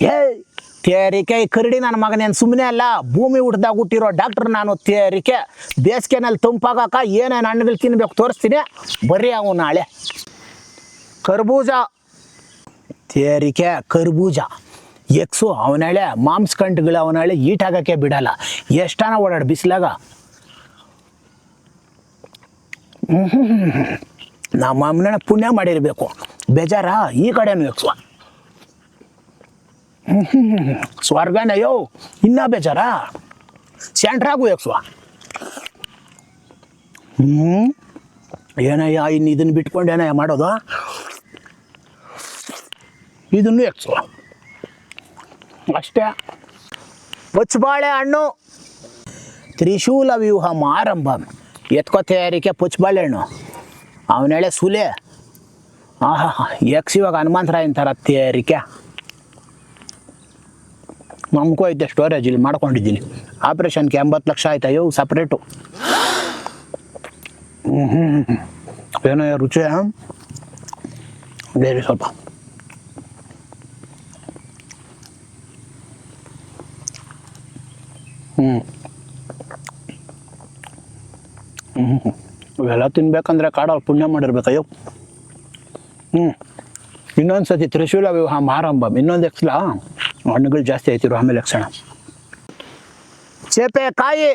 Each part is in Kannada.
ಏ ತೇರಿಕೆ ಕರಡಿ ನನ್ನ ಮಗನೇನು ಸುಮ್ಮನೆ ಅಲ್ಲ, ಭೂಮಿ ಹುಟ್ದಾಗ ಹುಟ್ಟಿರೋ ಡಾಕ್ಟ್ರ್ ನಾನು. ತೇರಿಕೆ ಬೇಸಿಗೆನಲ್ಲಿ ತಂಪಾಗಕ್ಕ ಏನೇನು ಹಣ್ಣುಗಳು ತಿನ್ಬೇಕು ತೋರಿಸ್ತೀನಿ, ಬರ್ರಿ ಅವು ನಾಳೆ. ಕರ್ಬೂಜ, ತೇರಿಕೆ ಕರ್ಬೂಜ ಎಕ್ಸು ಅವನಾಳೆ ಮಾಂಸಕಂಠಗಳು ಅವನಾಳೆ ಈಟಾಗಕ್ಕೆ ಬಿಡಲ್ಲ, ಎಷ್ಟಾನ ಓಡಾಡು ಬಿಸಿಲಾಗ. ನಮ್ಮ ಅಮ್ಮನ ಪುಣ್ಯ ಮಾಡಿರಬೇಕು, ಬೇಜಾರ ಈ ಕಡೆನೂ ಎಕ್ಸುವ. ಸ್ವರ್ಗನಯ್ಯೋ ಇನ್ನೂ ಬೇಜಾರ, ಸೆಂಟ್ರಾಗು ಎಕ್ಸುವ. ಏನಯ್ಯ ಇನ್ನು ಇದನ್ನು ಬಿಟ್ಕೊಂಡು ಏನಯ್ಯ ಮಾಡೋದು, ಇದನ್ನು ಎಕ್ಸುವ ಅಷ್ಟೇ. ಪುಚ್ಚಬಾಳೆ ಹಣ್ಣು, ತ್ರಿಶೂಲ ವ್ಯೂಹ ಆರಂಭ ಎತ್ಕೋ ತಯಾರಿಕೆ ಪುಚ್ಚಬಾಳೆ ಹಣ್ಣು ಅವನೇಳೆ ಸುಲೆ. ಆಹಾ ಎಕ್ಸ್ ಇವಾಗ ಹನುಮಂತರಾಯನ ಥರ ತಯಾರಿಕೆ. ನಮಗೂ ಐತೆ ಸ್ಟೋರೇಜ್ ಇಲ್ಲಿ ಮಾಡ್ಕೊಂಡಿದ್ದೀನಿ. ಆಪ್ರೇಷನ್ಗೆ 80 ಲಕ್ಷ ಆಯ್ತಾ, ಅಯ್ಯೋ ಸಪ್ರೇಟು. ಏನೋ ರುಚಿ ಬೇರೆ ಸ್ವಲ್ಪ. ಇವೆಲ್ಲ ತಿನ್ಬೇಕಂದ್ರೆ ಕಾಡಲ್ಲಿ ಪುಣ್ಯ ಮಾಡಿರ್ಬೇಕು. ಅಯ್ಯೋ ಇನ್ನೊಂದು ಸತಿ ತ್ರಿಶೂಲ ವ್ಯೂಹ ಆರಂಭ, ಇನ್ನೊಂದು ಎಕ್ಸ್ಲ ಹಣ್ಣುಗಳು ಜಾಸ್ತಿ ಆಯ್ತಿರು ಆಮೇಲೆ ಲಕ್ಷಣ. ಚೇಪೆಕಾಯಿ,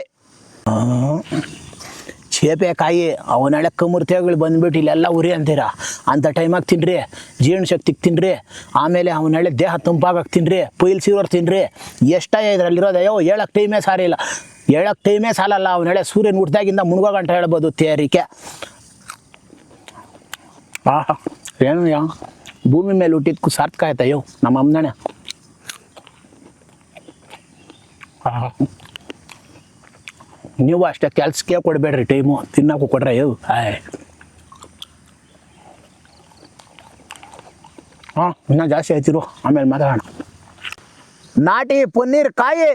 ಚೇಪೆಕಾಯಿ ಅವನಾಳೆ ಕಮುರ್ತೆಗಳು ಬಂದ್ಬಿಟ್ಟು ಇಲ್ಲೆಲ್ಲ ಉರಿ ಅಂತೀರ, ಅಂಥ ಟೈಮಾಗಿ ತಿನ್ನಿರಿ, ಜೀರ್ಣ ಶಕ್ತಿಗೆ ತಿನ್ನಿರಿ, ಆಮೇಲೆ ಅವನಾಳೆ ದೇಹ ತಂಪಾಗಕ್ಕೆ ತಿನ್ನಿರಿ, ಪೈಲ್ಸಿರೋರು ತಿನ್ನಿರಿ. ಎಷ್ಟ ಇದರಲ್ಲಿರೋದು, ಅಯ್ಯೋ ಹೇಳಕ್ಕೆ ಟೈಮೇ ಸಾರಿಲ್ಲ, ಹೇಳಕ್ಕೆ ಟೈಮೇ ಸಾಲಲ್ಲ. ಅವನಾಳೆ ಸೂರ್ಯನ ಹುಟ್ಟಿದಾಗಿಂದ ಮುಳುಗೋ ಗಂಟ ಹೇಳ್ಬೋದು ತೇರಿಕೆ. ಆಹಾ ಏನು ಯಾ ಭೂಮಿ ಮೇಲೆ ಹುಟ್ಟಿದ್ಕು ಸಾರ್ಥಕ ಆಯ್ತು. ಅಯ್ಯೋ ನಮ್ಮ ಅಮ್ಮನೇ. ನೀವು ಅಷ್ಟೇ ಕೆಲ್ಸಕ್ಕೆ ಕೊಡಬೇಡ್ರಿ ಟೈಮು, ತಿನ್ನೋಕ್ಕೂ ಕೊಡ್ರೆ. ಅಯ್ಯೋ ಹಾಂ ಇನ್ನೂ ಜಾಸ್ತಿ ಆಯ್ತಿರು, ಆಮೇಲೆ ಮಾತಾಡೋಣ. ನಾಟಿ ಪನ್ನೀರ್ ಕಾಯಿ,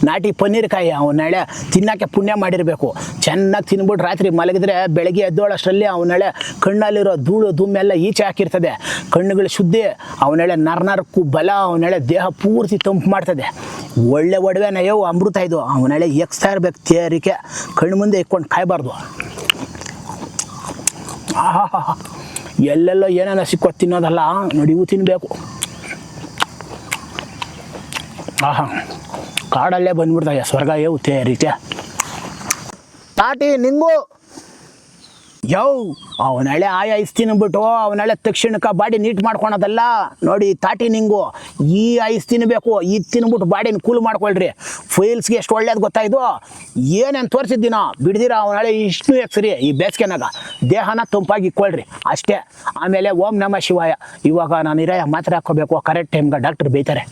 ನಾಟಿ ಪನ್ನೀರ್ ಕಾಯಿ ಅವನಾಳೆ ತಿನ್ನೋಕ್ಕೆ ಪುಣ್ಯ ಮಾಡಿರಬೇಕು. ಚೆನ್ನಾಗಿ ತಿನ್ಬಿಟ್ಟು ರಾತ್ರಿ ಮಲಗಿದ್ರೆ ಬೆಳಗ್ಗೆ ಎದ್ದೋಳಷ್ಟರಲ್ಲಿ ಅವನಾಳೆ ಕಣ್ಣಲ್ಲಿರೋ ಧೂಳು ದುಮ್ಮೆಲ್ಲ ಈಚೆ ಹಾಕಿರ್ತದೆ, ಕಣ್ಣುಗಳು ಶುದ್ಧಿ, ಅವನಾಳೆ ನರನರಕ್ಕೂ ಬಲ, ಅವನಾಳೆ ದೇಹ ಪೂರ್ತಿ ತಂಪು ಮಾಡ್ತದೆ. ಒಳ್ಳೆ ಒಡವೆನಯ್ಯೋ ಅಮೃತ ಇದು, ಅವನಾಳೆ ಎಕ್ಸ್ತಾ ಇರ್ಬೇಕು ತೇರಿಕೆ, ಕಣ್ಣು ಮುಂದೆ ಇಟ್ಕೊಂಡು ಕಾಯಬಾರ್ದು. ಆಹಾ ಎಲ್ಲೆಲ್ಲೋ ಏನೇನೋ ಸಿಕ್ಕೋದು ತಿನ್ನೋದಲ್ಲ, ನೋಡಿ ಇವು ತಿನ್ನಬೇಕು. ಆಹಾ ಕಾಡಲ್ಲೇ ಬಂದ್ಬಿಡ್ತಾವೆ ಸ್ವರ್ಗ ಯವು ತೇರಿಕೆ. ತಾಟಿ ನಿಂಗು ಯೋ ಅವನಳೆ ಐಸ್ ತಿನ್ಬಿಟ್ಟು ಅವನಳೆ ತಕ್ಷಣಕ್ಕೆ ಬಾಡಿ ನೀಟ್ ಮಾಡ್ಕೊಳೋದಲ್ಲ. ನೋಡಿ ತಾಟಿ ನಿಂಗು ಈ ಐಸ್ ತಿನ್ನಬೇಕು, ಇದು ತಿನ್ಬಿಟ್ಟು ಬಾಡಿನ ಕೂಲ್ ಮಾಡ್ಕೊಳ್ರಿ. ಫೈಲ್ಸ್ಗೆ ಎಷ್ಟು ಒಳ್ಳೇದು ಗೊತ್ತಾಯ್ತು. ಏನೇನು ತೋರಿಸಿದ್ದೀನ ಬಿಡ್ದಿರ ಅವನಳೆ ಇಷ್ಟು ಎಕ್ಸ್ರಿ ಈ ಬೇಸಿಗೆನಾಗ ದೇಹನ ತಂಪಾಗಿ ಇಕ್ಕೊಳ್ರಿ ಅಷ್ಟೇ. ಆಮೇಲೆ ಓಂ ನಮಃ ಶಿವಾಯ. ಇವಾಗ ನಾನು ಇರೋ ಮಾತ್ರೆ ಹಾಕ್ಕೋಬೇಕು, ಕರೆಕ್ಟ್ ಟೈಮ್ಗೆ ಡಾಕ್ಟ್ರ್ ಬೈತಾರೆ.